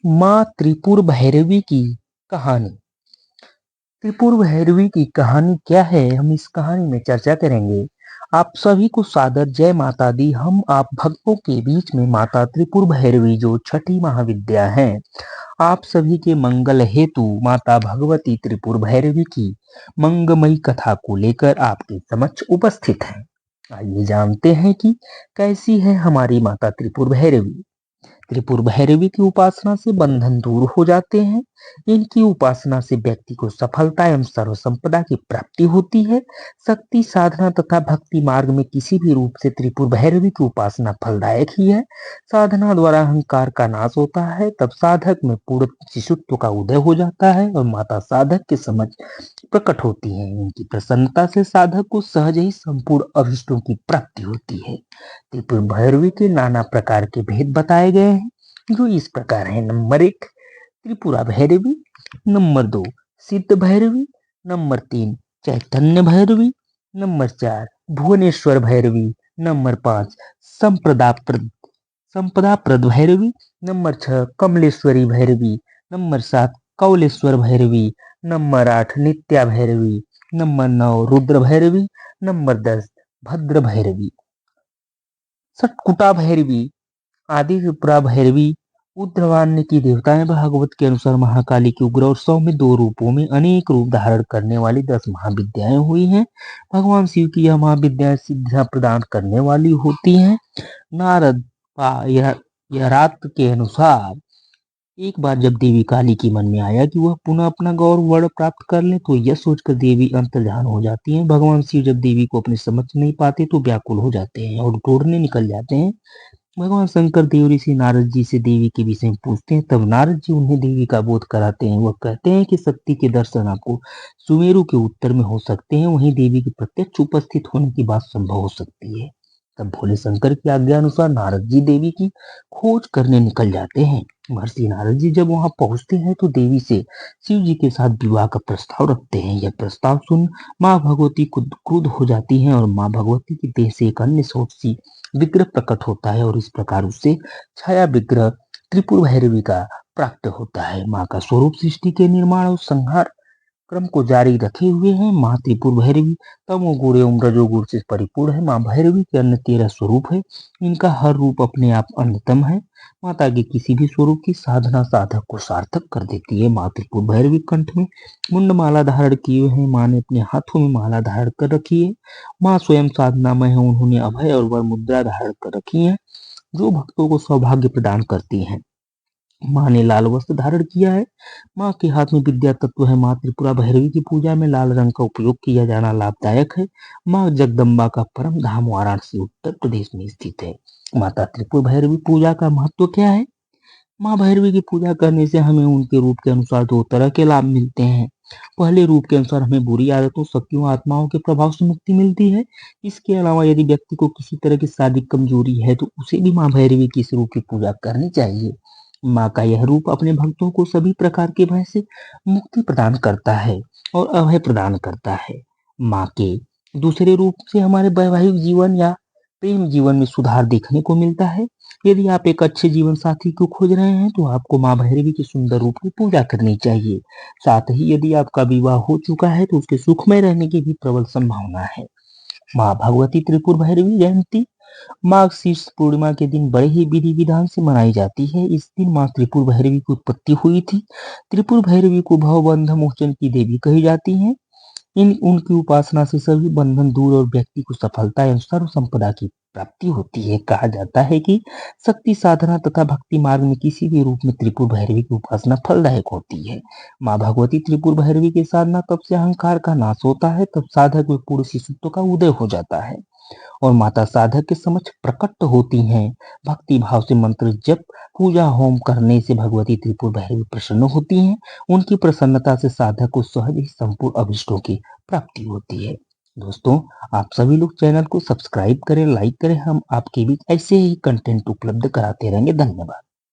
माँ त्रिपुर भैरवी की कहानी। त्रिपुर भैरवी की कहानी क्या है, हम इस कहानी में चर्चा करेंगे। आप सभी को सादर जय माता दी। हम आप भक्तों के बीच में माता त्रिपुर भैरवी जो छठी महाविद्या हैं, आप सभी के मंगल हेतु माता भगवती त्रिपुर भैरवी की मंगमयी कथा को लेकर आपके समक्ष उपस्थित हैं। आइए जानते हैं कि कैसी है हमारी माता त्रिपुर भैरवी। त्रिपुर भैरवी की उपासना से बंधन दूर हो जाते हैं। इनकी उपासना से व्यक्ति को सफलता एवं सर्व संपदा की प्राप्ति होती है। शक्ति साधना तथा भक्ति मार्ग में किसी भी रूप से त्रिपुर भैरवी की उपासना फलदायक ही है। साधना द्वारा अहंकार का नाश होता है, तब साधक में पूर्ण शिशुत्व का उदय हो जाता है और माता साधक के समझ प्रकट होती है। इनकी प्रसन्नता से साधक को सहज ही संपूर्ण अभिष्टों की प्राप्ति होती है। त्रिपुर भैरवी के नाना प्रकार के भेद बताए गए हैं, जो इस प्रकार है। नंबर 1 त्रिपुरा भैरवी, नंबर 2 सिद्ध भैरवी, नंबर 3 चैतन्य भैरवी, नंबर 4 भुवनेश्वर भैरवी, नंबर 5 संपदा प्रद Bhairavi, number 6 Kamleshwari Bhairavi, number 7 Kauleshwar Bhairavi, number 8 नित्या भैरवी, नंबर 9 रुद्र भैरवी, नंबर 10 भद्र भैरवी। सटकुटा भैरवी, आदि त्रिपुरा भैरवी उग्रवान्य की देवताएं। भागवत के अनुसार महाकाली की उग्र और सौम्य दो रूपों में अनेक रूप धारण करने वाली 10 महाविद्याएं हुई हैं। भगवान शिव की यह महाविद्याएं सिद्धियां प्रदान करने वाली होती हैं। नारद यह रात के अनुसार एक बार जब देवी काली के मन में आया कि वह पुनः अपना गौर वर्ण प्राप्त कर ले, तो यह सोचकर देवी अंतर्ध्यान हो जाती हैं। भगवान शिव जब देवी को अपने समझ नहीं पाते तो व्याकुल हो जाते हैं और ढूंढने निकल जाते हैं। भगवान शंकर देव ऋषि नारद जी से देवी के विषय में पूछते हैं, तब नारद जी उन्हें देवी का बोध कराते हैं। वह कहते हैं कि शक्ति के दर्शन आपको सुमेरु के उत्तर में हो सकते हैं, वहीं देवी के प्रत्यक्ष उपस्थित होने की बात संभव हो सकती है। तब भोले शंकर की आज्ञा अनुसार नारद जी देवी की खोज करने निकल जाते हैं। महर्षि नारद जी जब वहां पहुंचते हैं तो देवी से शिव जी के साथ विवाह का प्रस्ताव रखते हैं। यह प्रस्ताव सुन माँ भगवती क्रुद्ध हो जाती हैं और माँ भगवती के देह से एक अन्य सी विग्रह प्रकट होता है और इस प्रकार उससे छाया विग्रह त्रिपुर भैरवी का प्राप्त होता है। माँ का स्वरूप सृष्टि के निर्माण और संहार क्रम को जारी रखे हुए हैं। माँ त्रिपुर भैरवी तमोगुण एवं रजोगुण से परिपूर्ण है। माँ भैरवी के अन्य 13 स्वरूप है। इनका हर रूप अपने आप अन्यतम है। माता के किसी भी स्वरूप की साधना साधक को सार्थक कर देती है। माँ त्रिपुर भैरवी कंठ में मुंड माला धारण किए हैं। माँ ने अपने हाथों में माला धारण कर रखी है। माँ स्वयं साधनामय है, उन्होंने अभय और वर मुद्रा धारण कर रखी है, जो भक्तों को सौभाग्य प्रदान करती है। माँ ने लाल वस्त्र धारण किया है। माँ के हाथ में विद्या तत्व है। माँ त्रिपुरा भैरवी की पूजा में लाल रंग का उपयोग किया जाना लाभदायक है। माँ जगदम्बा का परम धाम वाराणसी उत्तर प्रदेश में स्थित है। माता त्रिपुर भैरवी पूजा का महत्व क्या है? माँ भैरवी की पूजा करने से हमें उनके रूप के अनुसार 2 तरह के लाभ मिलते हैं। पहले रूप के अनुसार हमें बुरी आदतों, शक्तियों, आत्माओं के प्रभाव से मुक्ति मिलती है। इसके अलावा यदि व्यक्ति को किसी तरह की शारीरिक कमजोरी है तो उसे भी माँ भैरवी की इस रूप की पूजा करनी चाहिए। माँ का यह रूप अपने भक्तों को सभी प्रकार के भय से मुक्ति प्रदान करता है और अभय प्रदान करता है। माँ के दूसरे रूप से हमारे वैवाहिक जीवन या प्रेम जीवन में सुधार देखने को मिलता है। यदि आप एक अच्छे जीवन साथी को खोज रहे हैं तो आपको माँ भैरवी के सुंदर रूप की पूजा करनी चाहिए। साथ ही यदि आपका विवाह हो चुका है तो उसके सुखमय रहने की भी प्रबल संभावना है। माँ भगवती त्रिपुर भैरवी जयंती माघ शीर्ष पूर्णिमा के दिन बड़े ही विधि विधान से मनाई जाती है। इस दिन माँ त्रिपुर भैरवी की उत्पत्ति हुई थी। त्रिपुर भैरवी को भवबंध मोचन की देवी कही जाती है। उनकी उपासना से सभी बंधन दूर और व्यक्ति को सफलता एवं सर्व संपदा की प्राप्ति होती है। कहा जाता है कि शक्ति साधना तथा भक्ति मार्ग में किसी भी रूप में त्रिपुर भैरवी की उपासना फलदायक होती है। माँ भगवती त्रिपुर भैरवी की साधना तब से अहंकार का नाश होता है, तब साधक में पूर्ण शिशुत्व का उदय हो जाता है और माता साधक के समक्ष प्रकट होती हैं। भक्ति भाव से मंत्र जप, पूजा होम करने से भगवती त्रिपुर भैरवी प्रसन्न होती हैं। उनकी प्रसन्नता से साधक को सहज ही संपूर्ण अभिष्टों की प्राप्ति होती है। दोस्तों, आप सभी लोग चैनल को सब्सक्राइब करें, लाइक करें। हम आपके बीच ऐसे ही कंटेंट उपलब्ध कराते रहेंगे। धन्यवाद।